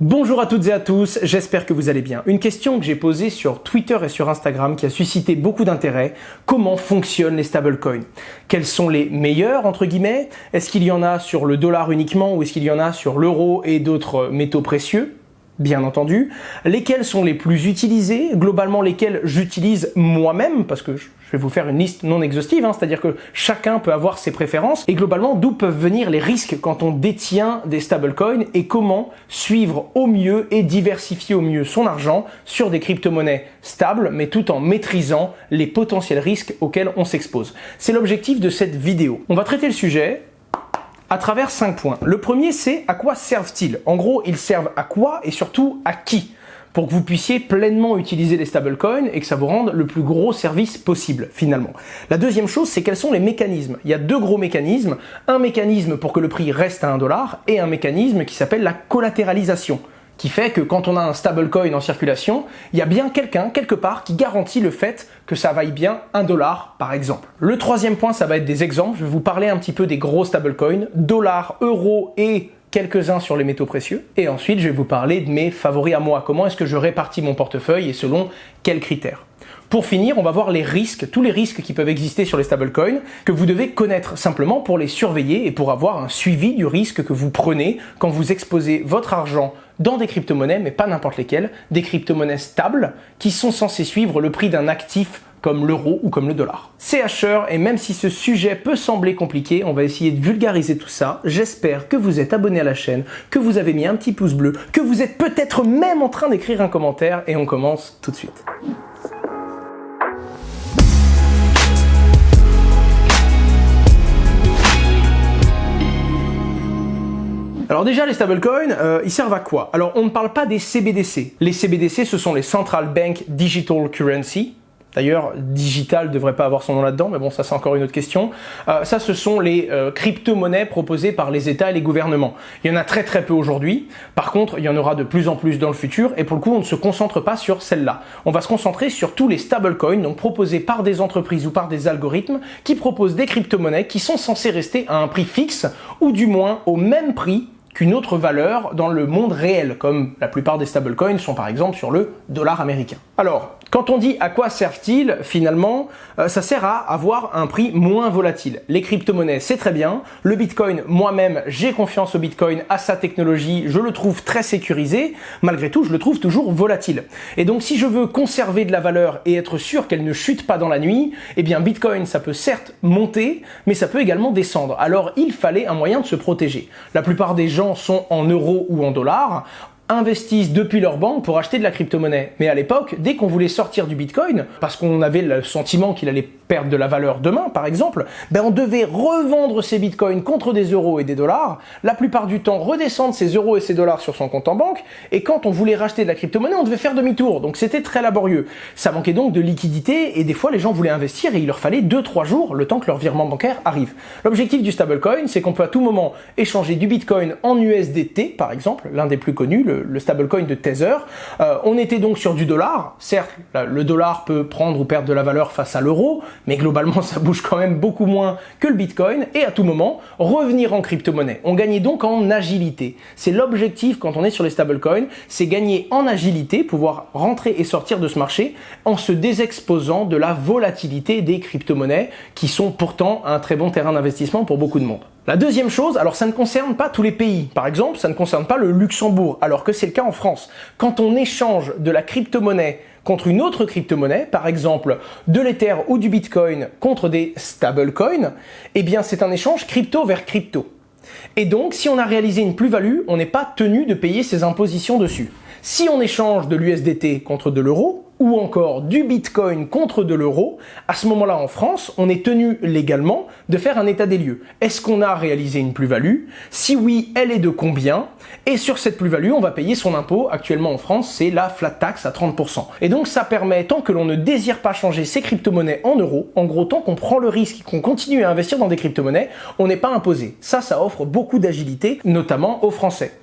Bonjour à toutes et à tous, j'espère que vous allez bien. Une question que j'ai posée sur Twitter et sur Instagram qui a suscité beaucoup d'intérêt. Comment fonctionnent les stablecoins? Quels sont les meilleurs, entre guillemets? Est-ce qu'il y en a sur le dollar uniquement ou est-ce qu'il y en a sur l'euro et d'autres métaux précieux? Bien entendu. Lesquels sont les plus utilisés? Globalement, lesquels j'utilise moi-même, parce que je vais vous faire une liste non exhaustive, c'est-à-dire que chacun peut avoir ses préférences, et globalement, d'où peuvent venir les risques quand on détient des stablecoins, et comment suivre au mieux et diversifier au mieux son argent sur des crypto-monnaies stables, mais tout en maîtrisant les potentiels risques auxquels on s'expose. C'est l'objectif de cette vidéo. On va traiter le sujet à travers 5 points. Le premier, c'est à quoi servent-ils? En gros, ils servent à quoi et surtout à qui? Pour que vous puissiez pleinement utiliser les stablecoins et que ça vous rende le plus gros service possible, finalement. La deuxième chose, c'est quels sont les mécanismes. Il y a deux gros mécanismes. Un mécanisme pour que le prix reste à 1 dollar et un mécanisme qui s'appelle la collatéralisation, qui fait que quand on a un stablecoin en circulation, il y a bien quelqu'un, quelque part, qui garantit le fait que ça vaille bien 1 dollar, par exemple. Le troisième point, ça va être des exemples. Je vais vous parler un petit peu des gros stablecoins, dollars, euros et quelques-uns sur les métaux précieux. Et ensuite, je vais vous parler de mes favoris à moi. Comment est-ce que je répartis mon portefeuille et selon quels critères. Pour finir, on va voir les risques, tous les risques qui peuvent exister sur les stablecoins, que vous devez connaître simplement pour les surveiller et pour avoir un suivi du risque que vous prenez quand vous exposez votre argent dans des crypto-monnaies, mais pas n'importe lesquelles, des crypto-monnaies stables qui sont censées suivre le prix d'un actif comme l'euro ou comme le dollar. C'est Asher, et même si ce sujet peut sembler compliqué, on va essayer de vulgariser tout ça. J'espère que vous êtes abonné à la chaîne, que vous avez mis un petit pouce bleu, que vous êtes peut-être même en train d'écrire un commentaire, et on commence tout de suite. Alors déjà, les stablecoins, ils servent à quoi? Alors, on ne parle pas des CBDC. Les CBDC, ce sont les Central Bank Digital Currency. D'ailleurs, digital ne devrait pas avoir son nom là-dedans, mais bon, ça c'est encore une autre question. Ça, ce sont les crypto-monnaies proposées par les États et les gouvernements. Il y en a très très peu aujourd'hui. Par contre, il y en aura de plus en plus dans le futur. Et pour le coup, on ne se concentre pas sur celle-là. On va se concentrer sur tous les stablecoins, donc proposés par des entreprises ou par des algorithmes qui proposent des crypto-monnaies qui sont censées rester à un prix fixe ou du moins au même prix qu'une autre valeur dans le monde réel, comme la plupart des stablecoins sont par exemple sur le dollar américain. Alors, quand on dit à quoi servent-ils, finalement, ça sert à avoir un prix moins volatile. Les crypto-monnaies, c'est très bien. Le Bitcoin, moi-même, j'ai confiance au Bitcoin, à sa technologie, je le trouve très sécurisé. Malgré tout, je le trouve toujours volatile. Et donc, si je veux conserver de la valeur et être sûr qu'elle ne chute pas dans la nuit, eh bien, Bitcoin, ça peut certes monter, mais ça peut également descendre. Alors, il fallait un moyen de se protéger. La plupart des gens sont en euros ou en dollars, investissent depuis leur banque pour acheter de la crypto-monnaie. Mais à l'époque, dès qu'on voulait sortir du Bitcoin, parce qu'on avait le sentiment qu'il allait perdre de la valeur demain, par exemple, on devait revendre ces bitcoins contre des euros et des dollars, la plupart du temps redescendre ces euros et ces dollars sur son compte en banque, et quand on voulait racheter de la crypto-monnaie, on devait faire demi-tour. Donc c'était très laborieux. Ça manquait donc de liquidité, et des fois les gens voulaient investir et il leur fallait 2-3 jours le temps que leur virement bancaire arrive. L'objectif du stablecoin, c'est qu'on peut à tout moment échanger du bitcoin en USDT, par exemple, l'un des plus connus, le stablecoin de Tether. On était donc sur du dollar. Certes, le dollar peut prendre ou perdre de la valeur face à l'euro, mais globalement, ça bouge quand même beaucoup moins que le Bitcoin, et à tout moment, revenir en crypto-monnaie. On gagnait donc en agilité. C'est l'objectif quand on est sur les stablecoins, c'est gagner en agilité, pouvoir rentrer et sortir de ce marché en se désexposant de la volatilité des crypto-monnaies, qui sont pourtant un très bon terrain d'investissement pour beaucoup de monde. La deuxième chose, alors ça ne concerne pas tous les pays. Par exemple, ça ne concerne pas le Luxembourg, alors que c'est le cas en France. Quand on échange de la crypto-monnaie contre une autre crypto-monnaie, par exemple de l'Ether ou du Bitcoin contre des stablecoins, eh bien c'est un échange crypto vers crypto. Et donc, si on a réalisé une plus-value, on n'est pas tenu de payer ses impositions dessus. Si on échange de l'USDT contre de l'euro, ou encore du Bitcoin contre de l'euro, à ce moment-là en France, on est tenu légalement de faire un état des lieux. Est-ce qu'on a réalisé une plus-value? Si oui, elle est de combien? Et sur cette plus-value, on va payer son impôt. Actuellement en France, c'est la flat tax à 30%. Et donc ça permet, tant que l'on ne désire pas changer ses crypto-monnaies en euros, en gros tant qu'on prend le risque et qu'on continue à investir dans des crypto-monnaies, on n'est pas imposé. Ça offre beaucoup d'agilité, notamment aux Français.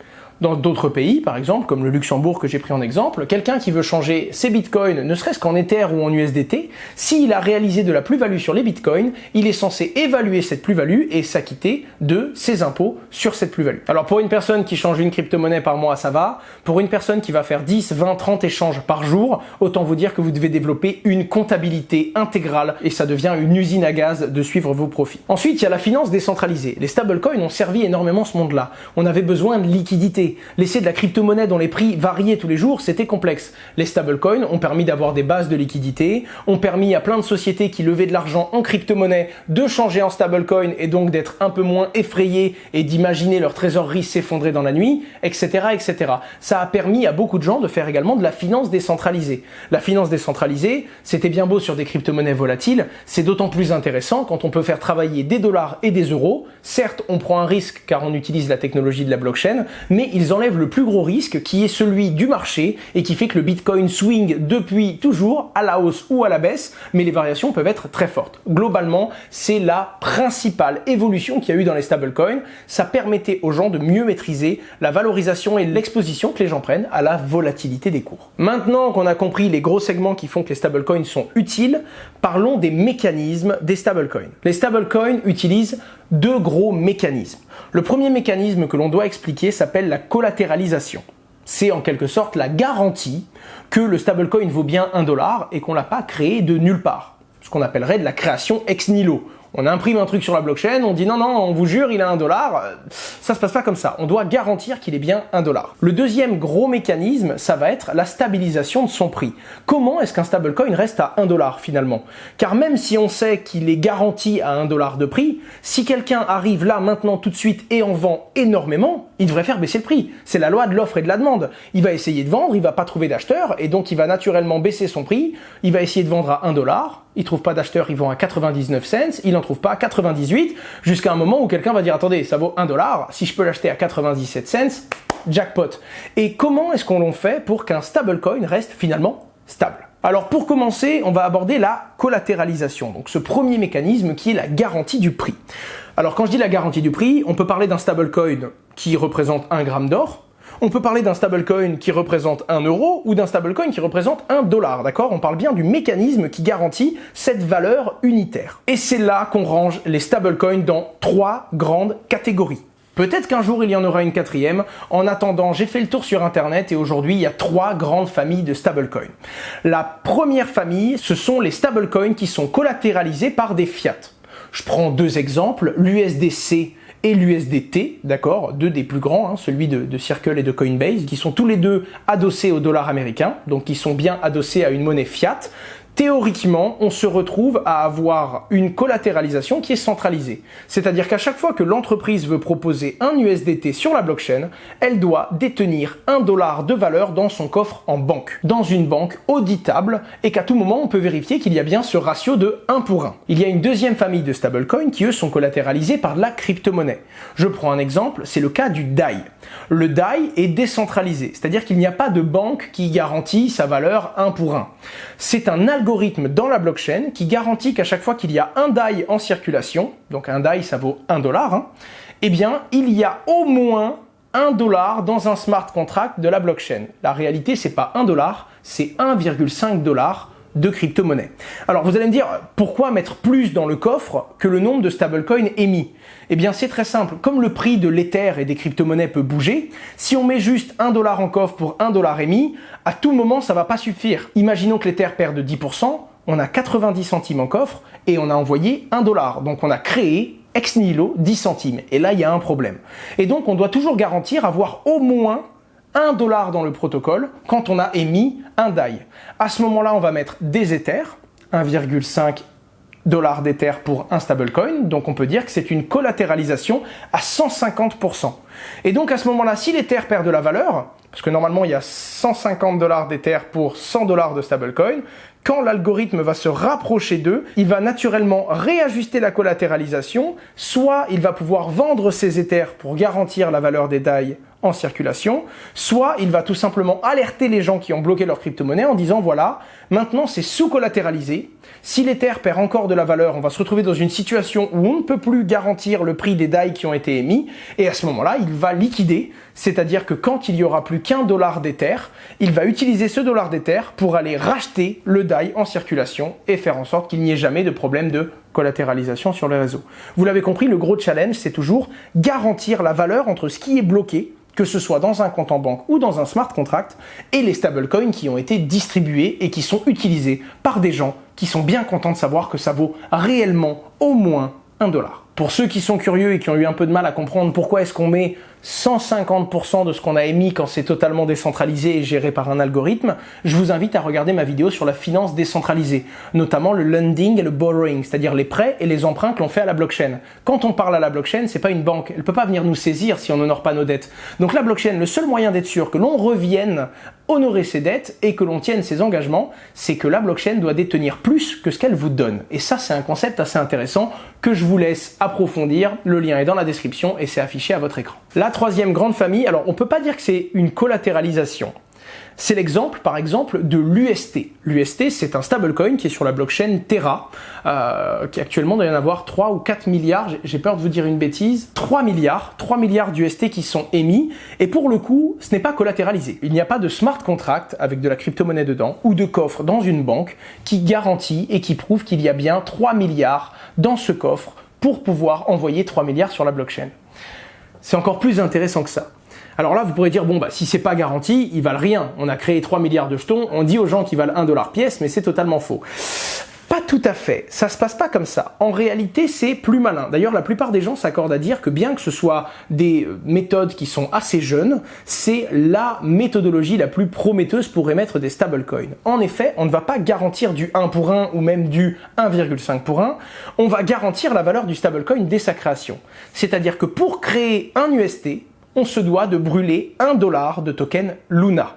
Dans d'autres pays, par exemple, comme le Luxembourg que j'ai pris en exemple, quelqu'un qui veut changer ses bitcoins, ne serait-ce qu'en Ether ou en USDT, s'il a réalisé de la plus-value sur les bitcoins, il est censé évaluer cette plus-value et s'acquitter de ses impôts sur cette plus-value. Alors pour une personne qui change une crypto-monnaie par mois, ça va. Pour une personne qui va faire 10, 20, 30 échanges par jour, autant vous dire que vous devez développer une comptabilité intégrale et ça devient une usine à gaz de suivre vos profits. Ensuite, il y a la finance décentralisée. Les stablecoins ont servi énormément ce monde-là. On avait besoin de liquidité. Laisser de la crypto-monnaie dont les prix variaient tous les jours, c'était complexe. Les stablecoins ont permis d'avoir des bases de liquidité, ont permis à plein de sociétés qui levaient de l'argent en crypto-monnaie de changer en stablecoin et donc d'être un peu moins effrayés et d'imaginer leur trésorerie s'effondrer dans la nuit, etc., etc. Ça a permis à beaucoup de gens de faire également de la finance décentralisée. La finance décentralisée, c'était bien beau sur des crypto-monnaies volatiles, c'est d'autant plus intéressant quand on peut faire travailler des dollars et des euros. Certes, on prend un risque car on utilise la technologie de la blockchain, mais ils enlèvent le plus gros risque qui est celui du marché et qui fait que le Bitcoin swing depuis toujours à la hausse ou à la baisse, mais les variations peuvent être très fortes. Globalement, c'est la principale évolution qu'il y a eu dans les stablecoins. Ça permettait aux gens de mieux maîtriser la valorisation et l'exposition que les gens prennent à la volatilité des cours. Maintenant qu'on a compris les gros segments qui font que les stablecoins sont utiles, parlons des mécanismes des stablecoins. Les stablecoins utilisent deux gros mécanismes. Le premier mécanisme que l'on doit expliquer s'appelle la collatéralisation. C'est en quelque sorte la garantie que le stablecoin vaut bien $1 et qu'on l'a pas créé de nulle part. Ce qu'on appellerait de la création ex nihilo. On imprime un truc sur la blockchain, on dit non, on vous jure, il a $1. Ça se passe pas comme ça. On doit garantir qu'il est bien $1. Le deuxième gros mécanisme, ça va être la stabilisation de son prix. Comment est-ce qu'un stablecoin reste à $1 finalement? Car même si on sait qu'il est garanti à $1 de prix, si quelqu'un arrive là maintenant tout de suite et en vend énormément, il devrait faire baisser le prix. C'est la loi de l'offre et de la demande. Il va essayer de vendre, il va pas trouver d'acheteur et donc il va naturellement baisser son prix. Il va essayer de vendre à $1. Il trouve pas d'acheteur, il vend à 99 cents, il en trouve pas à 98, jusqu'à un moment où quelqu'un va dire attendez, ça vaut $1, si je peux l'acheter à 97 cents, jackpot. Et comment est-ce qu'on l'en fait pour qu'un stablecoin reste finalement stable? Alors pour commencer, on va aborder la collatéralisation, donc ce premier mécanisme qui est la garantie du prix. Alors quand je dis la garantie du prix, on peut parler d'un stablecoin qui représente 1 gramme d'or. On peut parler d'un stablecoin qui représente 1 euro ou d'un stablecoin qui représente $1, d'accord? On parle bien du mécanisme qui garantit cette valeur unitaire. Et c'est là qu'on range les stablecoins dans 3 grandes catégories. Peut-être qu'un jour il y en aura une quatrième. En attendant, j'ai fait le tour sur internet et aujourd'hui il y a 3 grandes familles de stablecoins. La première famille, ce sont les stablecoins qui sont collatéralisés par des fiat. Je prends 2 exemples, l'USDC et l'USDT, d'accord, 2 des plus grands, celui de Circle et de Coinbase, qui sont tous les deux adossés au dollar américain, donc qui sont bien adossés à une monnaie fiat. Théoriquement, on se retrouve à avoir une collatéralisation qui est centralisée. C'est-à-dire qu'à chaque fois que l'entreprise veut proposer un USDT sur la blockchain, elle doit détenir $1 de valeur dans son coffre en banque, dans une banque auditable, et qu'à tout moment, on peut vérifier qu'il y a bien ce ratio de 1 pour 1. Il y a une deuxième famille de stablecoins qui, eux, sont collatéralisés par de la crypto-monnaie. Je prends un exemple, c'est le cas du DAI. Le DAI est décentralisé, c'est-à-dire qu'il n'y a pas de banque qui garantit sa valeur 1 pour 1. C'est un algorithme dans la blockchain qui garantit qu'à chaque fois qu'il y a un DAI en circulation, donc un DAI ça vaut $1, eh bien il y a au moins $1 dans un smart contract de la blockchain. La réalité c'est pas $1, c'est 1,5 $ de crypto-monnaie. Alors vous allez me dire, pourquoi mettre plus dans le coffre que le nombre de stablecoins émis? Eh bien c'est très simple, comme le prix de l'Ether et des crypto-monnaies peut bouger, si on met juste $1 en coffre pour $1 émis, à tout moment ça va pas suffire. Imaginons que l'Ether perde 10%, on a 90 centimes en coffre et on a envoyé $1. Donc on a créé ex nihilo 10 centimes. Et là il y a un problème. Et donc on doit toujours garantir avoir au moins $1 dans le protocole quand on a émis un DAI. À ce moment-là, on va mettre des Ethers, 1,5 $ d'Ether pour un stablecoin, donc on peut dire que c'est une collatéralisation à 150%. Et donc à ce moment-là, si l'Ether perd de la valeur, parce que normalement il y a 150 $ d'Ether pour 100 $ de stablecoin, quand l'algorithme va se rapprocher d'eux, il va naturellement réajuster la collatéralisation, soit il va pouvoir vendre ses Ethers pour garantir la valeur des DAI en circulation, soit il va tout simplement alerter les gens qui ont bloqué leur crypto-monnaie en disant voilà, maintenant c'est sous-collatéralisé, si l'Ether perd encore de la valeur, on va se retrouver dans une situation où on ne peut plus garantir le prix des DAI qui ont été émis, et à ce moment-là, il va liquider, c'est-à-dire que quand il y aura plus qu'un dollar d'Ether, il va utiliser ce dollar d'Ether pour aller racheter le DAI en circulation et faire en sorte qu'il n'y ait jamais de problème de collatéralisation sur les réseaux. Vous l'avez compris, le gros challenge, c'est toujours garantir la valeur entre ce qui est bloqué, que ce soit dans un compte en banque ou dans un smart contract, et les stablecoins qui ont été distribués et qui sont utilisés par des gens qui sont bien contents de savoir que ça vaut réellement au moins $1. Pour ceux qui sont curieux et qui ont eu un peu de mal à comprendre pourquoi est-ce qu'on met 150% de ce qu'on a émis quand c'est totalement décentralisé et géré par un algorithme, je vous invite à regarder ma vidéo sur la finance décentralisée, notamment le lending et le borrowing, c'est-à-dire les prêts et les emprunts que l'on fait à la blockchain. Quand on parle à la blockchain, c'est pas une banque, elle peut pas venir nous saisir si on n'honore pas nos dettes. Donc la blockchain, le seul moyen d'être sûr que l'on revienne honorer ses dettes et que l'on tienne ses engagements, c'est que la blockchain doit détenir plus que ce qu'elle vous donne. Et ça, c'est un concept assez intéressant que je vous laisse approfondir. Le lien est dans la description et c'est affiché à votre écran. La troisième grande famille, alors on peut pas dire que c'est une collatéralisation. C'est l'exemple, par exemple, de l'UST. L'UST, c'est un stablecoin qui est sur la blockchain Terra, qui actuellement doit y en avoir 3 ou 4 milliards, j'ai peur de vous dire une bêtise, 3 milliards d'UST qui sont émis, et pour le coup, ce n'est pas collatéralisé. Il n'y a pas de smart contract avec de la crypto-monnaie dedans, ou de coffre dans une banque qui garantit et qui prouve qu'il y a bien 3 milliards dans ce coffre pour pouvoir envoyer 3 milliards sur la blockchain. C'est encore plus intéressant que ça. Alors là, vous pourrez dire, bon, bah, si c'est pas garanti, ils valent rien. On a créé 3 milliards de jetons, on dit aux gens qu'ils valent $1 pièce, mais c'est totalement faux. Pas tout à fait, ça se passe pas comme ça. En réalité, c'est plus malin. D'ailleurs, la plupart des gens s'accordent à dire que bien que ce soit des méthodes qui sont assez jeunes, c'est la méthodologie la plus prometteuse pour émettre des stablecoins. En effet, on ne va pas garantir du 1 pour 1 ou même du 1,5 pour 1, on va garantir la valeur du stablecoin dès sa création. C'est-à-dire que pour créer un UST, on se doit de brûler $1 de token Luna.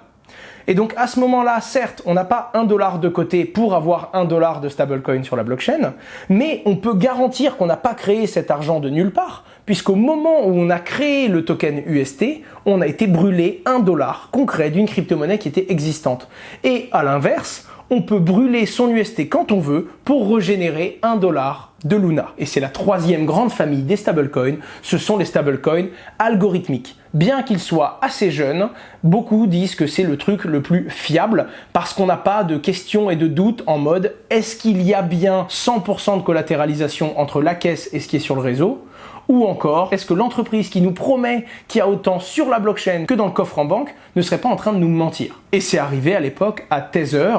Et donc à ce moment-là, certes, on n'a pas $1 de côté pour avoir $1 de stablecoin sur la blockchain, mais on peut garantir qu'on n'a pas créé cet argent de nulle part, puisqu'au moment où on a créé le token UST, on a été brûlé $1 concret d'une crypto-monnaie qui était existante. Et à l'inverse, on peut brûler son UST quand on veut pour régénérer $1 de Luna. Et c'est la troisième grande famille des stablecoins, ce sont les stablecoins algorithmiques. Bien qu'ils soient assez jeunes, beaucoup disent que c'est le truc le plus fiable parce qu'on n'a pas de questions et de doutes en mode est-ce qu'il y a bien 100% de collatéralisation entre la caisse et ce qui est sur le réseau ? Ou encore, est-ce que l'entreprise qui nous promet qu'il y a autant sur la blockchain que dans le coffre en banque ne serait pas en train de nous mentir? Et c'est arrivé à l'époque à Tether,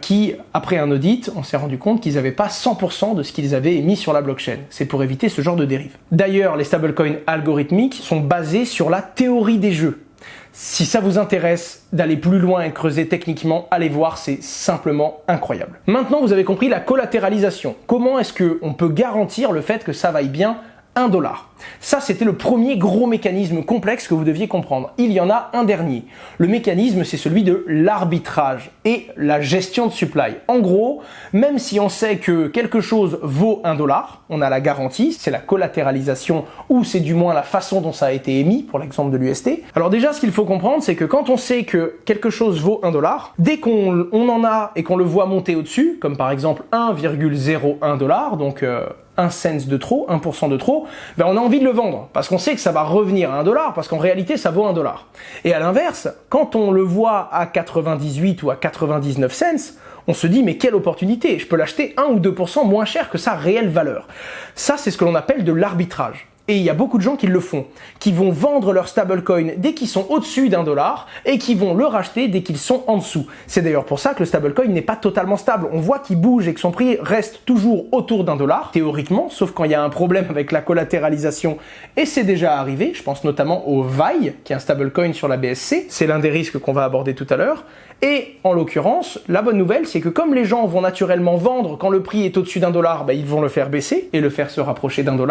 qui, après un audit, on s'est rendu compte qu'ils n'avaient pas 100% de ce qu'ils avaient émis sur la blockchain. C'est pour éviter ce genre de dérive. D'ailleurs, les stablecoins algorithmiques sont basés sur la théorie des jeux. Si ça vous intéresse d'aller plus loin et creuser techniquement, allez voir, c'est simplement incroyable. Maintenant, vous avez compris la collatéralisation. Comment est-ce qu'on peut garantir le fait que ça vaille bien $1. Ça, c'était le premier gros mécanisme complexe que vous deviez comprendre. Il y en a un dernier. Le mécanisme, c'est celui de l'arbitrage et la gestion de supply. En gros, même si on sait que quelque chose vaut $1, on a la garantie, c'est la collatéralisation ou c'est du moins la façon dont ça a été émis, pour l'exemple de l'UST. Alors déjà, ce qu'il faut comprendre, c'est que quand on sait que quelque chose vaut $1, dès qu'on en a et qu'on le voit monter au-dessus, comme par exemple 1,01$, donc 1 cent de trop, 1% de trop, ben on a envie de le vendre parce qu'on sait que ça va revenir à $1 parce qu'en réalité ça vaut $1. Et à l'inverse, quand on le voit à 98 ou à 99 cents, on se dit mais quelle opportunité, je peux l'acheter 1 ou 2% moins cher que sa réelle valeur. Ça, c'est ce que l'on appelle de l'arbitrage. Et il y a beaucoup de gens qui le font, qui vont vendre leur stablecoin dès qu'ils sont au-dessus $1 et qui vont le racheter dès qu'ils sont en dessous. C'est d'ailleurs pour ça que le stablecoin n'est pas totalement stable. On voit qu'il bouge et que son prix reste toujours autour $1, théoriquement, sauf quand il y a un problème avec la collatéralisation. Et c'est déjà arrivé, je pense notamment au VAI, qui est un stablecoin sur la BSC. C'est l'un des risques qu'on va aborder tout à l'heure. Et en l'occurrence, la bonne nouvelle, c'est que comme les gens vont naturellement vendre quand le prix est au-dessus $1, ben ils vont le faire baisser et le faire se rapprocher $1.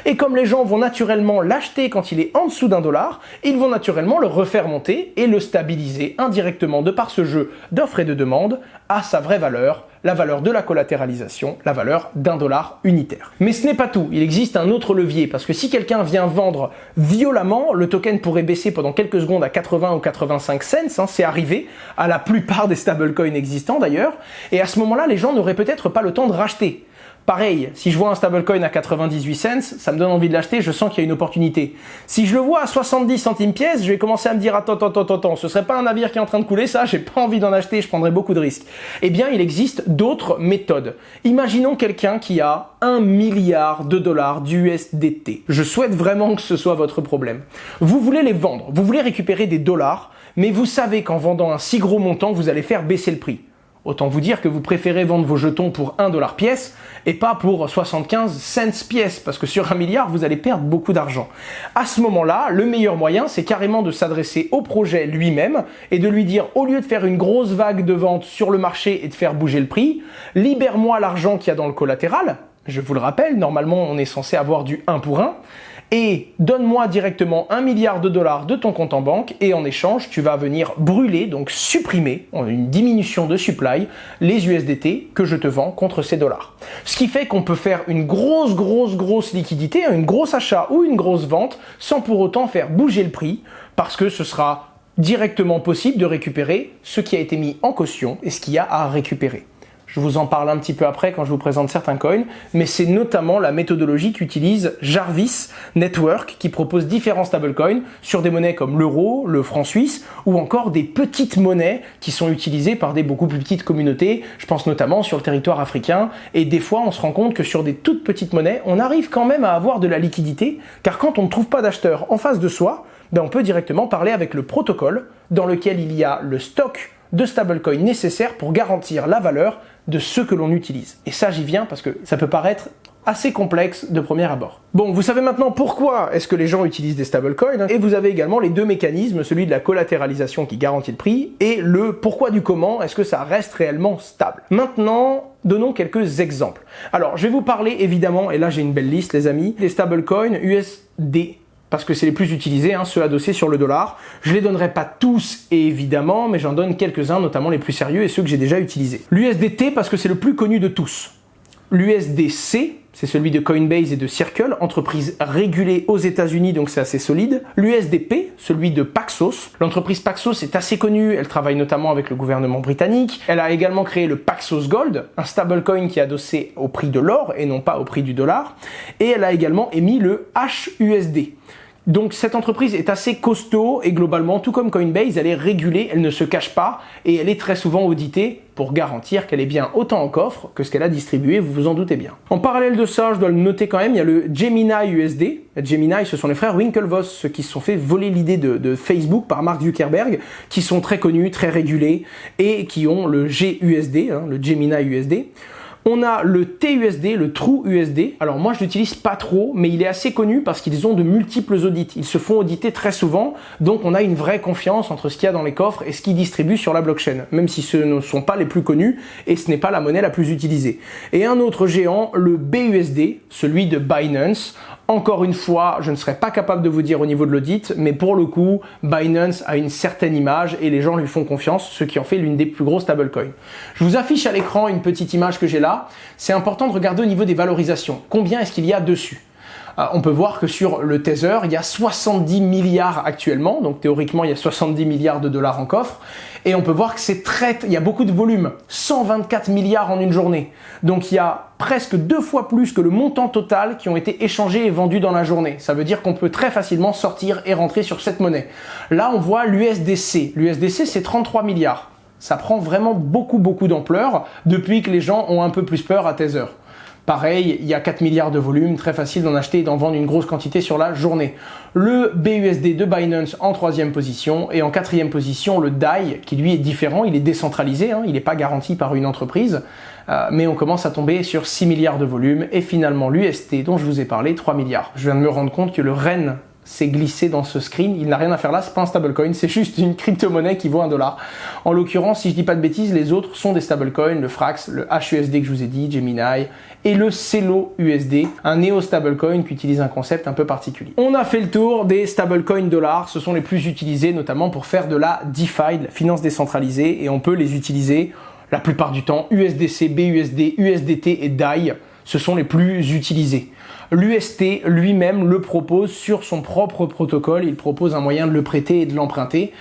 Et comme les gens gens vont naturellement l'acheter quand il est en dessous d'1$, ils vont naturellement le refaire monter et le stabiliser indirectement de par ce jeu d'offres et de demandes à sa vraie valeur, la valeur de la collatéralisation, la valeur d'1$ unitaire. Mais ce n'est pas tout, il existe un autre levier, parce que si quelqu'un vient vendre violemment, le token pourrait baisser pendant quelques secondes à 80 ou 85 cents, c'est arrivé à la plupart des stablecoins existants d'ailleurs, et à ce moment-là, les gens n'auraient peut-être pas le temps de racheter. Pareil, si je vois un stablecoin à 98 cents, ça me donne envie de l'acheter, je sens qu'il y a une opportunité. Si je le vois à 70 centimes pièce, je vais commencer à me dire attends, ce serait pas un navire qui est en train de couler ça, j'ai pas envie d'en acheter, je prendrais beaucoup de risques. Eh bien, il existe d'autres méthodes. Imaginons quelqu'un qui a 1 milliard de dollars d'USDT. Je souhaite vraiment que ce soit votre problème. Vous voulez les vendre, vous voulez récupérer des dollars, mais vous savez qu'en vendant un si gros montant, vous allez faire baisser le prix. Autant vous dire que vous préférez vendre vos jetons pour 1$ pièce et pas pour 75 cents pièce, parce que sur 1 milliard, vous allez perdre beaucoup d'argent. À ce moment-là, le meilleur moyen, c'est carrément de s'adresser au projet lui-même et de lui dire, au lieu de faire une grosse vague de vente sur le marché et de faire bouger le prix, libère-moi l'argent qu'il y a dans le collatéral. Je vous le rappelle, normalement, on est censé avoir du 1 pour 1. Et donne-moi directement 1 milliard de dollars de ton compte en banque et en échange, tu vas venir brûler, donc supprimer, une diminution de supply, les USDT que je te vends contre ces dollars. Ce qui fait qu'on peut faire une grosse liquidité, une grosse achat ou une grosse vente sans pour autant faire bouger le prix parce que ce sera directement possible de récupérer ce qui a été mis en caution et ce qu'il y a à récupérer. Je vous en parle un petit peu après quand je vous présente certains coins, mais c'est notamment la méthodologie qu'utilise Jarvis Network qui propose différents stablecoins sur des monnaies comme l'euro, le franc suisse ou encore des petites monnaies qui sont utilisées par des beaucoup plus petites communautés. Je pense notamment sur le territoire africain et des fois on se rend compte que sur des toutes petites monnaies, on arrive quand même à avoir de la liquidité car quand on ne trouve pas d'acheteur en face de soi, on peut directement parler avec le protocole dans lequel il y a le stock de stablecoins nécessaires pour garantir la valeur de ce que l'on utilise. Et ça, j'y viens parce que ça peut paraître assez complexe de premier abord. Bon, vous savez maintenant pourquoi est-ce que les gens utilisent des stablecoins, et vous avez également les deux mécanismes, celui de la collatéralisation qui garantit le prix, et le pourquoi du comment, est-ce que ça reste réellement stable. Maintenant, donnons quelques exemples. Alors, je vais vous parler évidemment, et là j'ai une belle liste les amis, des stablecoins USD, parce que c'est les plus utilisés, ceux adossés sur le dollar. Je les donnerai pas tous, évidemment, mais j'en donne quelques-uns, notamment les plus sérieux et ceux que j'ai déjà utilisés. L'USDT, parce que c'est le plus connu de tous. L'USDC, c'est celui de Coinbase et de Circle, entreprise régulée aux États-Unis, donc c'est assez solide. L'USDP, celui de Paxos. L'entreprise Paxos est assez connue, elle travaille notamment avec le gouvernement britannique. Elle a également créé le Paxos Gold, un stablecoin qui est adossé au prix de l'or et non pas au prix du dollar. Et elle a également émis le HUSD. Donc cette entreprise est assez costaud et globalement, tout comme Coinbase, elle est régulée, elle ne se cache pas et elle est très souvent auditée pour garantir qu'elle est bien autant en coffre que ce qu'elle a distribué, vous vous en doutez bien. En parallèle de ça, je dois le noter quand même, il y a le Gemini USD. Gemini, ce sont les frères Winklevoss, ceux qui se sont fait voler l'idée de Facebook par Mark Zuckerberg, qui sont très connus, très régulés et qui ont le GUSD, le Gemini USD. On a le TUSD, le True USD. Alors moi je l'utilise pas trop, mais il est assez connu parce qu'ils ont de multiples audits. Ils se font auditer très souvent, donc on a une vraie confiance entre ce qu'il y a dans les coffres et ce qu'ils distribuent sur la blockchain, même si ce ne sont pas les plus connus et ce n'est pas la monnaie la plus utilisée. Et un autre géant, le BUSD, celui de Binance. Encore une fois, je ne serais pas capable de vous dire au niveau de l'audit, mais pour le coup, Binance a une certaine image et les gens lui font confiance, ce qui en fait l'une des plus grosses stablecoins. Je vous affiche à l'écran une petite image que j'ai là. C'est important de regarder au niveau des valorisations. Combien est-ce qu'il y a dessus ? On peut voir que sur le Tether, il y a 70 milliards actuellement, donc théoriquement il y a 70 milliards de dollars en coffre, et on peut voir que il y a beaucoup de volume, 124 milliards en une journée. Donc il y a presque 2 fois plus que le montant total qui ont été échangés et vendus dans la journée. Ça veut dire qu'on peut très facilement sortir et rentrer sur cette monnaie. Là on voit l'USDC. L'USDC c'est 33 milliards. Ça prend vraiment beaucoup d'ampleur depuis que les gens ont un peu plus peur à Tether. Pareil, il y a 4 milliards de volume, très facile d'en acheter et d'en vendre une grosse quantité sur la journée. Le BUSD de Binance en 3e position et en 4e position le DAI qui lui est différent, il est décentralisé, il n'est pas garanti par une entreprise, mais on commence à tomber sur 6 milliards de volume et finalement l'UST dont je vous ai parlé, 3 milliards. Je viens de me rendre compte que le REN c'est glissé dans ce screen. Il n'a rien à faire là, c'est pas un stablecoin, c'est juste une crypto-monnaie qui vaut $1. En l'occurrence, si je dis pas de bêtises, les autres sont des stablecoins, le Frax, le HUSD que je vous ai dit, Gemini et le Celo USD, un néo-stablecoin qui utilise un concept un peu particulier. On a fait le tour des stablecoins dollars, ce sont les plus utilisés notamment pour faire de la DeFi, de la finance décentralisée, et on peut les utiliser la plupart du temps. USDC, BUSD, USDT et DAI, ce sont les plus utilisés. L'UST lui-même le propose sur son propre protocole, il propose un moyen de le prêter et de l'emprunter,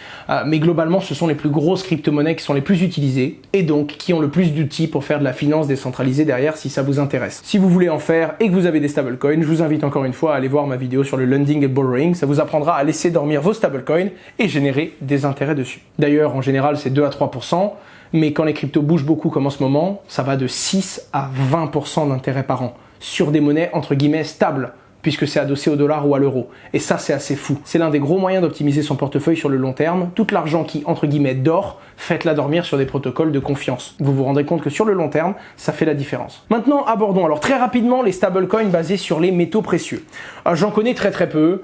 mais globalement ce sont les plus grosses crypto-monnaies qui sont les plus utilisées et donc qui ont le plus d'outils pour faire de la finance décentralisée derrière si ça vous intéresse. Si vous voulez en faire et que vous avez des stablecoins, je vous invite encore une fois à aller voir ma vidéo sur le lending et borrowing, ça vous apprendra à laisser dormir vos stablecoins et générer des intérêts dessus. D'ailleurs en général c'est 2 à 3%, mais quand les cryptos bougent beaucoup comme en ce moment, ça va de 6 à 20% d'intérêt par an sur des monnaies entre guillemets stables, puisque c'est adossé au dollar ou à l'euro. Et ça, c'est assez fou. C'est l'un des gros moyens d'optimiser son portefeuille sur le long terme. Tout l'argent qui, entre guillemets, dort, faites-la dormir sur des protocoles de confiance. Vous vous rendrez compte que sur le long terme, ça fait la différence. Maintenant, abordons alors très rapidement les stablecoins basés sur les métaux précieux. J'en connais très peu.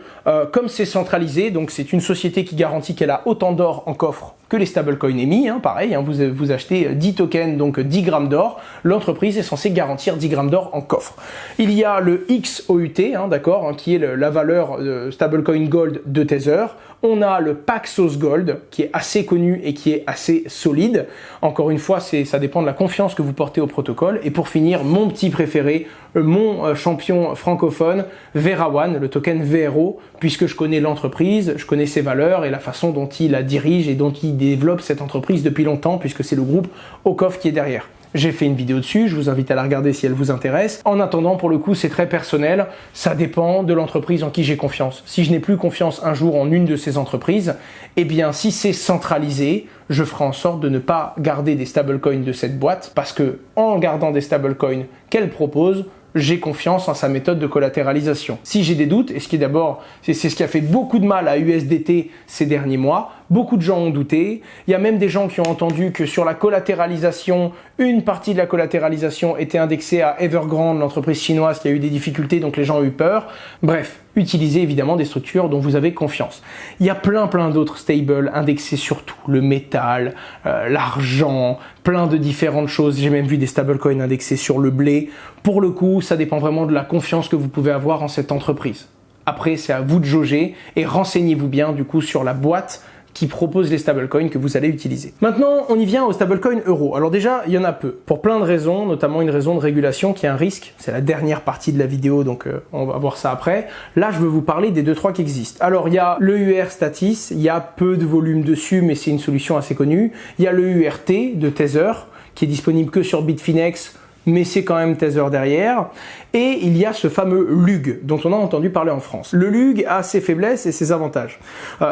Comme c'est centralisé, donc c'est une société qui garantit qu'elle a autant d'or en coffre que les stablecoins émis, pareil, vous achetez 10 tokens, donc 10 grammes d'or, l'entreprise est censée garantir 10 grammes d'or en coffre. Il y a le XOUT, d'accord, qui est la valeur stablecoin gold de Tether. On a le Paxos Gold, qui est assez connu et qui est assez solide. Encore une fois, ça dépend de la confiance que vous portez au protocole. Et pour finir, mon petit préféré, mon champion francophone, VeraOne, le token VRO, puisque je connais l'entreprise, je connais ses valeurs et la façon dont il la dirige et dont il développe cette entreprise depuis longtemps, puisque c'est le groupe Okof qui est derrière. J'ai fait une vidéo dessus, je vous invite à la regarder si elle vous intéresse. En attendant, pour le coup, c'est très personnel. Ça dépend de l'entreprise en qui j'ai confiance. Si je n'ai plus confiance un jour en une de ces entreprises, eh bien, si c'est centralisé, je ferai en sorte de ne pas garder des stablecoins de cette boîte parce que, en gardant des stablecoins qu'elle propose, j'ai confiance en sa méthode de collatéralisation. Si j'ai des doutes, et ce qui est d'abord, c'est ce qui a fait beaucoup de mal à USDT ces derniers mois, beaucoup de gens ont douté. Il y a même des gens qui ont entendu que sur la collatéralisation, une partie de la collatéralisation était indexée à Evergrande, l'entreprise chinoise qui a eu des difficultés, donc les gens ont eu peur. Bref, utilisez évidemment des structures dont vous avez confiance. Il y a plein d'autres stables indexés sur tout, le métal, l'argent, plein de différentes choses. J'ai même vu des stablecoins indexés sur le blé. Pour le coup, ça dépend vraiment de la confiance que vous pouvez avoir en cette entreprise. Après, c'est à vous de jauger et renseignez-vous bien du coup sur la boîte qui propose les stablecoins que vous allez utiliser. Maintenant, on y vient aux stablecoins euros. Alors déjà, il y en a peu, pour plein de raisons, notamment une raison de régulation qui est un risque. C'est la dernière partie de la vidéo, donc on va voir ça après. Là, je veux vous parler des 2-3 qui existent. Alors, il y a l'EUR Statis, il y a peu de volume dessus, mais c'est une solution assez connue. Il y a l'EURT de Tether, qui est disponible que sur Bitfinex, mais c'est quand même Tether derrière. Et il y a ce fameux LUG, dont on a entendu parler en France. Le LUG a ses faiblesses et ses avantages.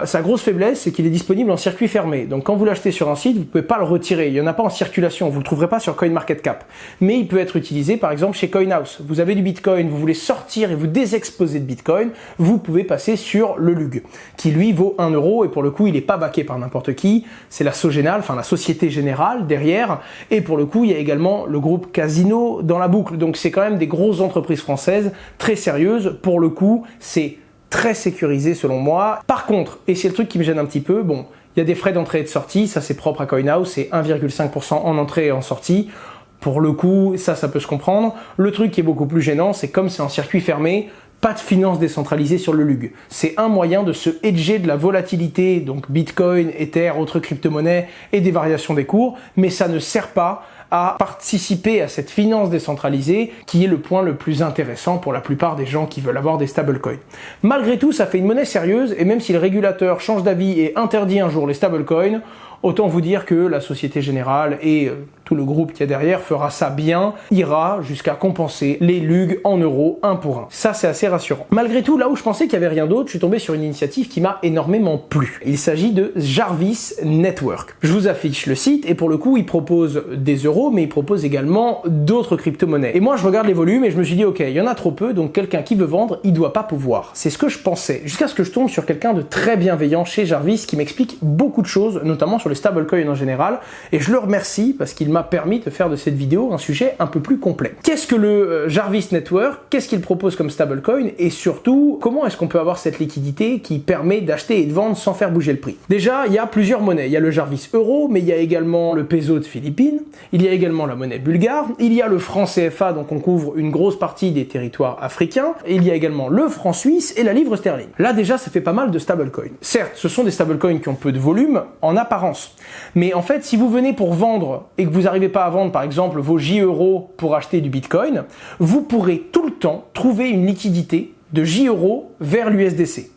Sa grosse faiblesse, c'est qu'il est disponible en circuit fermé. Donc quand vous l'achetez sur un site, vous ne pouvez pas le retirer. Il n'y en a pas en circulation, vous ne le trouverez pas sur CoinMarketCap. Mais il peut être utilisé par exemple chez CoinHouse. Vous avez du Bitcoin, vous voulez sortir et vous désexposer de Bitcoin, vous pouvez passer sur le LUG, qui lui vaut 1 euro et pour le coup il n'est pas backé par n'importe qui. C'est la Sogénal, enfin la Société Générale derrière. Et pour le coup, il y a également le groupe Casino dans la boucle. Donc c'est quand même des grosses entreprises françaises très sérieuses. Pour le coup, c'est très sécurisé selon moi. Par contre, et c'est le truc qui me gêne un petit peu, bon, il y a des frais d'entrée et de sortie, ça c'est propre à CoinHouse, c'est 1,5% en entrée et en sortie. Pour le coup, ça peut se comprendre. Le truc qui est beaucoup plus gênant, c'est comme c'est en circuit fermé, pas de finance décentralisée sur le LUG. C'est un moyen de se hedger de la volatilité, donc Bitcoin, Ether, autres crypto-monnaies et des variations des cours, mais ça ne sert pas à participer à cette finance décentralisée qui est le point le plus intéressant pour la plupart des gens qui veulent avoir des stablecoins. Malgré tout, ça fait une monnaie sérieuse et même si le régulateur change d'avis et interdit un jour les stablecoins, autant vous dire que la Société Générale et tout le groupe qui est derrière fera ça bien, ira jusqu'à compenser les LUG en euros 1 pour 1. Ça, c'est assez rassurant. Malgré tout, là où je pensais qu'il n'y avait rien d'autre, je suis tombé sur une initiative qui m'a énormément plu. Il s'agit de Jarvis Network. Je vous affiche le site et pour le coup, il propose des euros euros, mais il propose également d'autres crypto-monnaies. Et moi, je regarde les volumes et je me suis dit, ok, il y en a trop peu, donc quelqu'un qui veut vendre, il doit pas pouvoir. C'est ce que je pensais, jusqu'à ce que je tombe sur quelqu'un de très bienveillant chez Jarvis qui m'explique beaucoup de choses, notamment sur les stablecoins en général, et je le remercie parce qu'il m'a permis de faire de cette vidéo un sujet un peu plus complet. Qu'est-ce que le Jarvis Network? Qu'est-ce qu'il propose comme stablecoin? Et surtout, comment est-ce qu'on peut avoir cette liquidité qui permet d'acheter et de vendre sans faire bouger le prix? Déjà, il y a plusieurs monnaies. Il y a le Jarvis Euro, mais il y a également le peso de Philippines, il y a également la monnaie bulgare, il y a le franc CFA, donc on couvre une grosse partie des territoires africains, et il y a également le franc suisse et la livre sterling. Là déjà, ça fait pas mal de stablecoins. Certes, ce sont des stablecoins qui ont peu de volume en apparence, mais en fait, si vous venez pour vendre et que vous n'arrivez pas à vendre par exemple vos J euros pour acheter du Bitcoin, vous pourrez tout le temps trouver une liquidité de J euros vers l'USDC.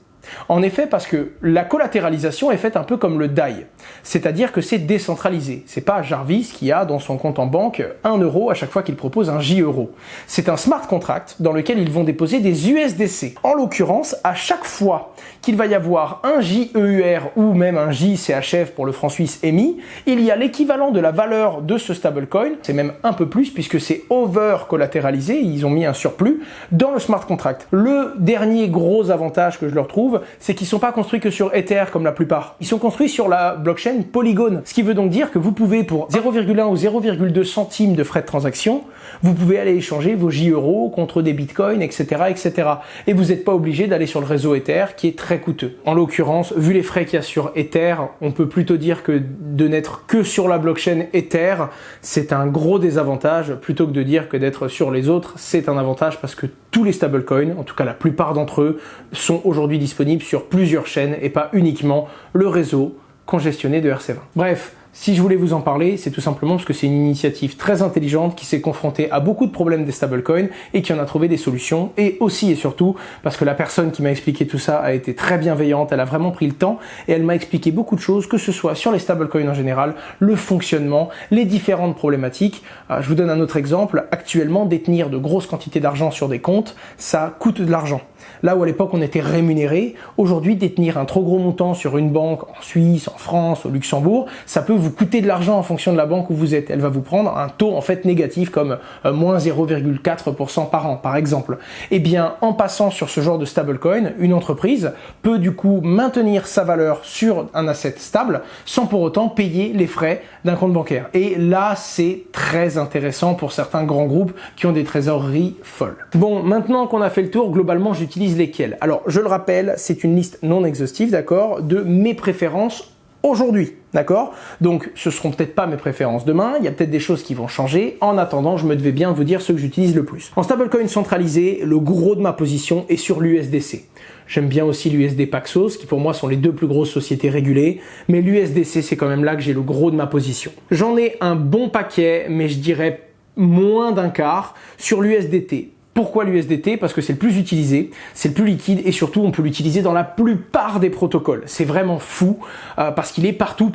En effet, parce que la collatéralisation est faite un peu comme le DAI, c'est-à-dire que c'est décentralisé. C'est pas Jarvis qui a dans son compte en banque 1 euro à chaque fois qu'il propose un J euro. C'est un smart contract dans lequel ils vont déposer des USDC. En l'occurrence, à chaque fois qu'il va y avoir un JEUR ou même un JCHF pour le franc suisse émis, il y a l'équivalent de la valeur de ce stablecoin, c'est même un peu plus puisque c'est over collatéralisé, ils ont mis un surplus dans le smart contract. Le dernier gros avantage que je leur trouve, c'est qu'ils ne sont pas construits que sur Ether comme la plupart. Ils sont construits sur la blockchain Polygon. Ce qui veut donc dire que vous pouvez, pour 0,1 ou 0,2 centimes de frais de transaction, vous pouvez aller échanger vos J euros contre des bitcoins, etc., etc. Et vous n'êtes pas obligé d'aller sur le réseau Ether qui est très coûteux. En l'occurrence, vu les frais qu'il y a sur Ether, on peut plutôt dire que de n'être que sur la blockchain Ether, c'est un gros désavantage, plutôt que de dire que d'être sur les autres, c'est un avantage parce que tous les stablecoins, en tout cas la plupart d'entre eux, sont aujourd'hui disponibles sur plusieurs chaînes et pas uniquement le réseau congestionné de RC20. Bref, si je voulais vous en parler, c'est tout simplement parce que c'est une initiative très intelligente qui s'est confrontée à beaucoup de problèmes des stablecoins et qui en a trouvé des solutions, et aussi et surtout parce que la personne qui m'a expliqué tout ça a été très bienveillante, elle a vraiment pris le temps et elle m'a expliqué beaucoup de choses, que ce soit sur les stablecoins en général, le fonctionnement, les différentes problématiques. Je vous donne un autre exemple. Actuellement, détenir de grosses quantités d'argent sur des comptes, ça coûte de l'argent. Là où à l'époque on était rémunéré, aujourd'hui détenir un trop gros montant sur une banque en Suisse, en France, au Luxembourg, ça peut vous coûter de l'argent en fonction de la banque où vous êtes. Elle va vous prendre un taux en fait négatif comme moins 0,4% par an par exemple. Et bien en passant sur ce genre de stablecoin, une entreprise peut du coup maintenir sa valeur sur un asset stable sans pour autant payer les frais d'un compte bancaire. Et là c'est très intéressant pour certains grands groupes qui ont des trésoreries folles. Bon, maintenant qu'on a fait le tour, globalement j'utilise lesquels? Alors, je le rappelle, c'est une liste non exhaustive, d'accord, de mes préférences aujourd'hui, d'accord? Donc, ce seront peut-être pas mes préférences demain, il y a peut-être des choses qui vont changer. En attendant, je me devais bien vous dire ce que j'utilise le plus. En stablecoin centralisé, le gros de ma position est sur l'USDC. J'aime bien aussi l'USD Paxos, qui pour moi sont les deux plus grosses sociétés régulées, mais l'USDC, c'est quand même là que j'ai le gros de ma position. J'en ai un bon paquet, mais je dirais moins d'un quart sur l'USDT. Pourquoi l'USDT? Parce que c'est le plus utilisé, c'est le plus liquide et surtout on peut l'utiliser dans la plupart des protocoles. C'est vraiment fou parce qu'il est partout.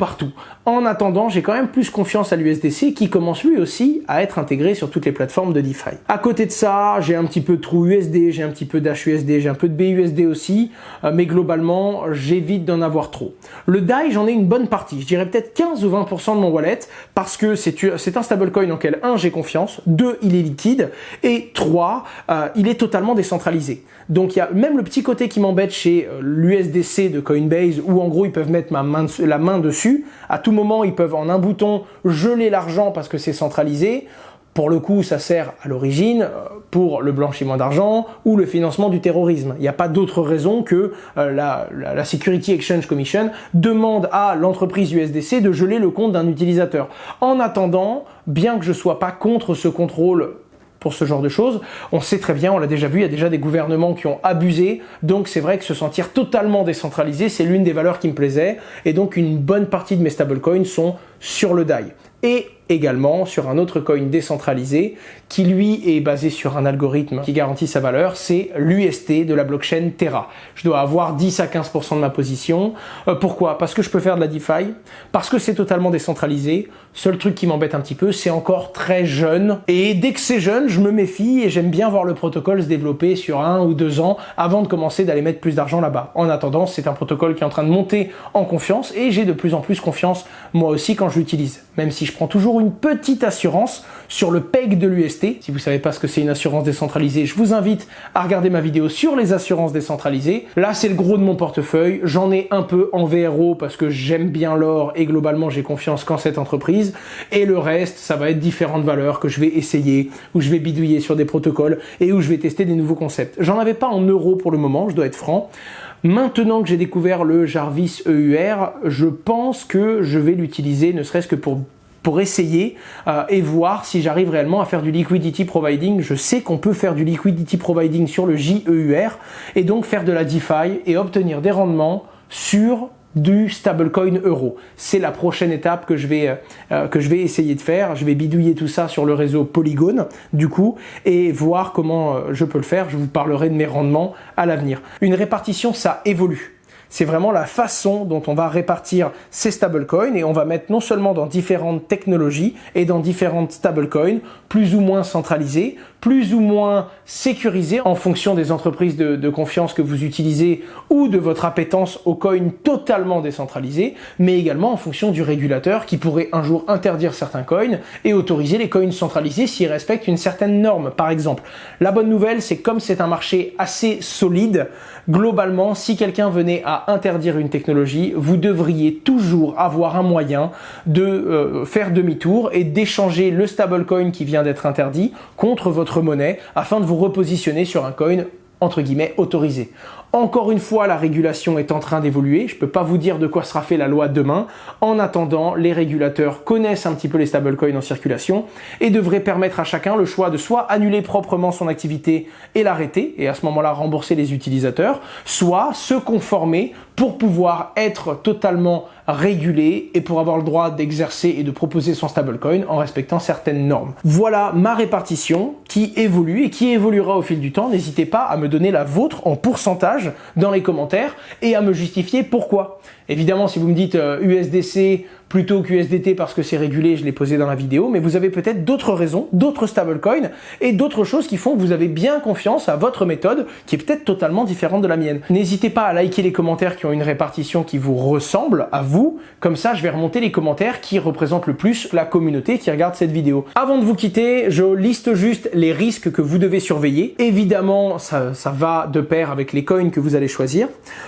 En attendant, j'ai quand même plus confiance à l'USDC qui commence lui aussi à être intégré sur toutes les plateformes de DeFi. À côté de ça, j'ai un petit peu de TrueUSD, j'ai un petit peu d'HUSD, j'ai un peu de BUSD aussi, mais globalement, j'évite d'en avoir trop. Le DAI, j'en ai une bonne partie, je dirais peut-être 15 ou 20% de mon wallet parce que c'est un stablecoin dans lequel 1, j'ai confiance, 2, il est liquide et 3, il est totalement décentralisé. Donc il y a même le petit côté qui m'embête chez l'USDC de Coinbase où en gros ils peuvent mettre la main dessus. À tout moment ils peuvent en un bouton geler l'argent parce que c'est centralisé. Pour le coup, ça sert à l'origine pour le blanchiment d'argent ou le financement du terrorisme. Il n'y a pas d'autre raison que la Security Exchange Commission demande à l'entreprise USDC de geler le compte d'un utilisateur. En attendant, bien que je sois pas contre ce contrôle pour ce genre de choses, on sait très bien, on l'a déjà vu, il y a déjà des gouvernements qui ont abusé, donc c'est vrai que se sentir totalement décentralisé, c'est l'une des valeurs qui me plaisait, et donc une bonne partie de mes stablecoins sont sur le DAI. Et également sur un autre coin décentralisé qui lui est basé sur un algorithme qui garantit sa valeur, c'est l'UST de la blockchain Terra. Je dois avoir 10 à 15% de ma position. Pourquoi? Parce que je peux faire de la DeFi, parce que c'est totalement décentralisé. Seul truc qui m'embête un petit peu, c'est encore très jeune. Et dès que c'est jeune, je me méfie et j'aime bien voir le protocole se développer sur 1 ou 2 ans avant de commencer d'aller mettre plus d'argent là-bas. En attendant, c'est un protocole qui est en train de monter en confiance et j'ai de plus en plus confiance moi aussi quand je l'utilise. Même si je prends toujours une petite assurance sur le PEG de l'UST. Si vous savez pas ce que c'est une assurance décentralisée, je vous invite à regarder ma vidéo sur les assurances décentralisées. Là, c'est le gros de mon portefeuille. J'en ai un peu en VRO parce que j'aime bien l'or et globalement, j'ai confiance qu'en cette entreprise. Et le reste, ça va être différentes valeurs que je vais essayer, où je vais bidouiller sur des protocoles et où je vais tester des nouveaux concepts. J'en avais pas en euros pour le moment, je dois être franc. Maintenant que j'ai découvert le Jarvis EUR, je pense que je vais l'utiliser ne serait-ce que pour essayer et voir si j'arrive réellement à faire du liquidity providing. Je sais qu'on peut faire du liquidity providing sur le JEUR et donc faire de la DeFi et obtenir des rendements sur du stablecoin euro. C'est la prochaine étape que je vais essayer de faire. Je vais bidouiller tout ça sur le réseau Polygon du coup et voir comment je peux le faire. Je vous parlerai de mes rendements à l'avenir. Une répartition, ça évolue. C'est vraiment la façon dont on va répartir ces stablecoins et on va mettre non seulement dans différentes technologies et dans différentes stablecoins, plus ou moins centralisées, plus ou moins sécurisées en fonction des entreprises de confiance que vous utilisez ou de votre appétence aux coins totalement décentralisés, mais également en fonction du régulateur qui pourrait un jour interdire certains coins et autoriser les coins centralisés s'ils respectent une certaine norme, par exemple. La bonne nouvelle, c'est comme c'est un marché assez solide, globalement, si quelqu'un venait à interdire une technologie, vous devriez toujours avoir un moyen de faire demi-tour et d'échanger le stablecoin qui vient d'être interdit contre votre monnaie afin de vous repositionner sur un coin entre guillemets autorisé. Encore une fois, la régulation est en train d'évoluer. Je ne peux pas vous dire de quoi sera fait la loi demain. En attendant, les régulateurs connaissent un petit peu les stablecoins en circulation et devraient permettre à chacun le choix de soit annuler proprement son activité et l'arrêter, et à ce moment-là rembourser les utilisateurs, soit se conformer pour pouvoir être totalement régulé et pour avoir le droit d'exercer et de proposer son stablecoin en respectant certaines normes. Voilà ma répartition qui évolue et qui évoluera au fil du temps. N'hésitez pas à me donner la vôtre en pourcentage dans les commentaires et à me justifier pourquoi. Évidemment, si vous me dites USDC plutôt qu'USDT parce que c'est régulé, je l'ai posé dans la vidéo, mais vous avez peut-être d'autres raisons, d'autres stablecoins et d'autres choses qui font que vous avez bien confiance à votre méthode qui est peut-être totalement différente de la mienne. N'hésitez pas à liker les commentaires qui ont une répartition qui vous ressemble à vous, comme ça je vais remonter les commentaires qui représentent le plus la communauté qui regarde cette vidéo. Avant de vous quitter, je liste juste les risques que vous devez surveiller. Évidemment, ça va de pair avec les coins que vous allez choisir.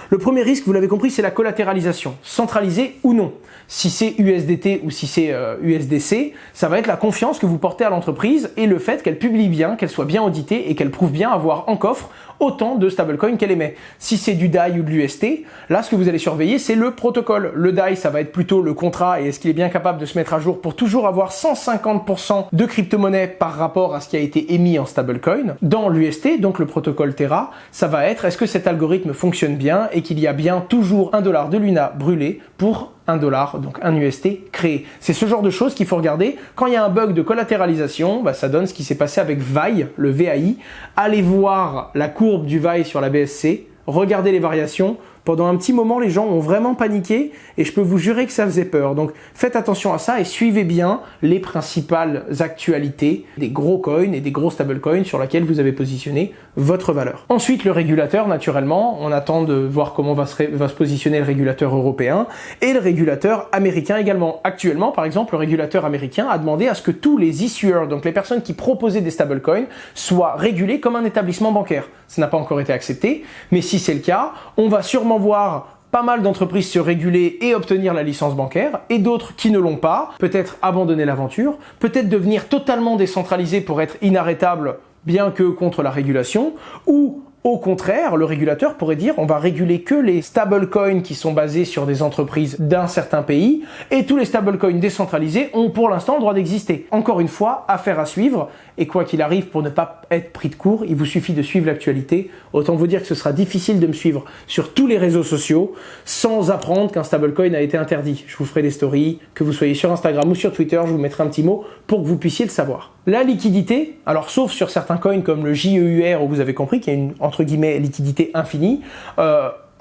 Le premier risque, vous l'avez compris, c'est la collatéralisation, centralisée ou non. Si c'est USDT ou si c'est USDC, ça va être la confiance que vous portez à l'entreprise et le fait qu'elle publie bien, qu'elle soit bien auditée et qu'elle prouve bien avoir en coffre autant de stablecoins qu'elle émet. Si c'est du DAI ou de l'UST, là ce que vous allez surveiller c'est le protocole. Le DAI ça va être plutôt le contrat et est-ce qu'il est bien capable de se mettre à jour pour toujours avoir 150% de crypto-monnaie par rapport à ce qui a été émis en stablecoin. Dans l'UST, donc le protocole Terra, ça va être est-ce que cet algorithme fonctionne bien et qu'il y a bien toujours $1 de Luna brûlé pour $1, donc un UST créé. C'est ce genre de choses qu'il faut regarder. Quand il y a un bug de collatéralisation, ça donne ce qui s'est passé avec VAI, le VAI. Allez voir la courbe du VAI sur la BSC, regardez les variations. Pendant un petit moment, les gens ont vraiment paniqué et je peux vous jurer que ça faisait peur. Donc faites attention à ça et suivez bien les principales actualités des gros coins et des gros stablecoins sur lesquels vous avez positionné votre valeur. Ensuite, le régulateur, naturellement, on attend de voir comment va se positionner le régulateur européen et le régulateur américain également. Actuellement, par exemple, le régulateur américain a demandé à ce que tous les issuers, donc les personnes qui proposaient des stablecoins, soient régulés comme un établissement bancaire. Ça n'a pas encore été accepté, mais si c'est le cas, on va sûrement voir pas mal d'entreprises se réguler et obtenir la licence bancaire, et d'autres qui ne l'ont pas, peut-être abandonner l'aventure, peut-être devenir totalement décentralisé pour être inarrêtable bien que contre la régulation, ou au contraire, le régulateur pourrait dire on va réguler que les stablecoins qui sont basés sur des entreprises d'un certain pays et tous les stablecoins décentralisés ont pour l'instant le droit d'exister. Encore une fois, affaire à suivre et quoi qu'il arrive pour ne pas être pris de court, il vous suffit de suivre l'actualité. Autant vous dire que ce sera difficile de me suivre sur tous les réseaux sociaux sans apprendre qu'un stablecoin a été interdit. Je vous ferai des stories, que vous soyez sur Instagram ou sur Twitter, je vous mettrai un petit mot pour que vous puissiez le savoir. La liquidité, alors sauf sur certains coins comme le JEUR où vous avez compris qu'il y a une entre guillemets liquidité infinie,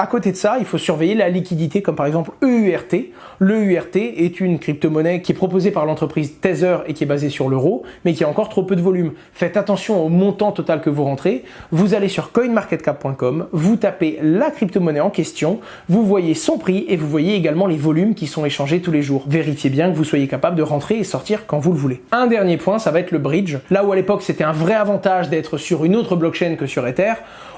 À côté de ça, il faut surveiller la liquidité comme par exemple EURT. L'EURT est une crypto-monnaie qui est proposée par l'entreprise Tether et qui est basée sur l'euro, mais qui a encore trop peu de volume. Faites attention au montant total que vous rentrez. Vous allez sur coinmarketcap.com, vous tapez la crypto-monnaie en question, vous voyez son prix et vous voyez également les volumes qui sont échangés tous les jours. Vérifiez bien que vous soyez capable de rentrer et sortir quand vous le voulez. Un dernier point, ça va être le bridge. Là où à l'époque c'était un vrai avantage d'être sur une autre blockchain que sur Ether,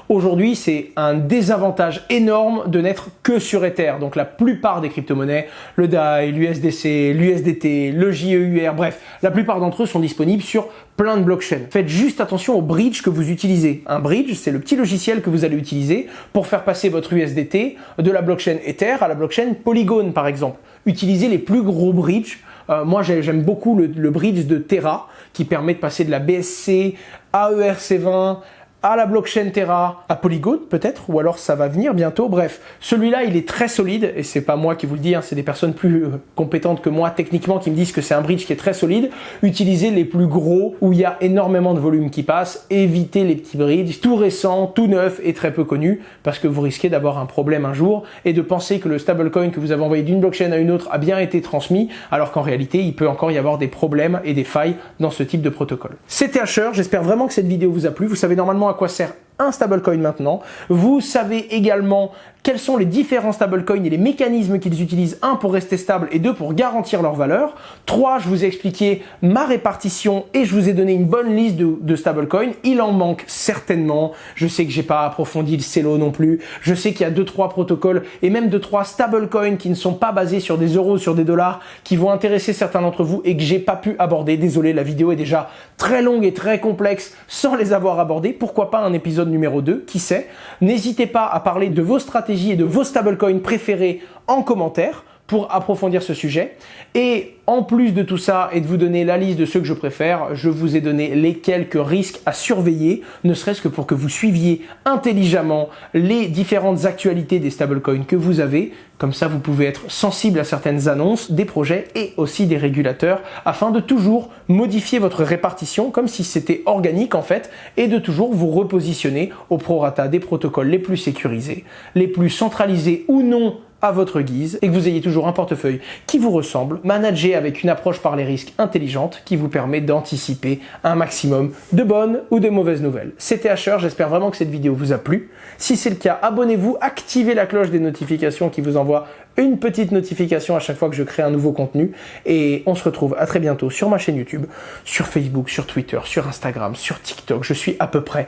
aujourd'hui, c'est un désavantage énorme de n'être que sur Ether. Donc la plupart des crypto-monnaies, le DAI, l'USDC, l'USDT, le JEUR, bref, la plupart d'entre eux sont disponibles sur plein de blockchains. Faites juste attention au bridge que vous utilisez. Un bridge, c'est le petit logiciel que vous allez utiliser pour faire passer votre USDT de la blockchain Ether à la blockchain Polygon, par exemple. Utilisez les plus gros bridges. Moi, j'aime beaucoup le bridge de Terra qui permet de passer de la BSC à ERC20, à la blockchain Terra, à Polygon peut-être, ou alors ça va venir bientôt. Bref, celui-là, il est très solide, et c'est pas moi qui vous le dis, hein, c'est des personnes plus compétentes que moi techniquement qui me disent que c'est un bridge qui est très solide. Utilisez les plus gros, où il y a énormément de volume qui passe. Évitez les petits bridges, tout récents, tout neufs et très peu connus, parce que vous risquez d'avoir un problème un jour, et de penser que le stablecoin que vous avez envoyé d'une blockchain à une autre a bien été transmis, alors qu'en réalité, il peut encore y avoir des problèmes et des failles dans ce type de protocole. C'était Asher, j'espère vraiment que cette vidéo vous a plu. Vous savez normalement à quoi sert un stablecoin maintenant. Vous savez également quels sont les différents stablecoins et les mécanismes qu'ils utilisent, 1 pour rester stable et 2 pour garantir leur valeur. 3, je vous ai expliqué ma répartition et je vous ai donné une bonne liste de stablecoins. Il en manque certainement. Je sais que j'ai pas approfondi le Celo non plus. Je sais qu'il y a 2-3 protocoles et même 2-3 stablecoins qui ne sont pas basés sur des euros, sur des dollars, qui vont intéresser certains d'entre vous et que j'ai pas pu aborder. Désolé, la vidéo est déjà très longue et très complexe sans les avoir abordés. Pourquoi pas un épisode numéro 2, qui sait. N'hésitez pas à parler de vos stratégies et de vos stablecoins préférés en commentaire pour approfondir ce sujet. Et en plus de tout ça et de vous donner la liste de ceux que je préfère, je vous ai donné les quelques risques à surveiller, ne serait-ce que pour que vous suiviez intelligemment les différentes actualités des stablecoins que vous avez. Comme ça, vous pouvez être sensible à certaines annonces, des projets et aussi des régulateurs afin de toujours modifier votre répartition comme si c'était organique en fait et de toujours vous repositionner au prorata des protocoles les plus sécurisés, les plus centralisés ou non à votre guise et que vous ayez toujours un portefeuille qui vous ressemble, managé avec une approche par les risques intelligente qui vous permet d'anticiper un maximum de bonnes ou de mauvaises nouvelles. C'était Asher, j'espère vraiment que cette vidéo vous a plu. Si c'est le cas, abonnez-vous, activez la cloche des notifications qui vous envoie une petite notification à chaque fois que je crée un nouveau contenu et on se retrouve à très bientôt sur ma chaîne YouTube, sur Facebook, sur Twitter, sur Instagram, sur TikTok, je suis à peu près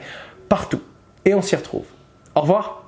partout et on s'y retrouve. Au revoir.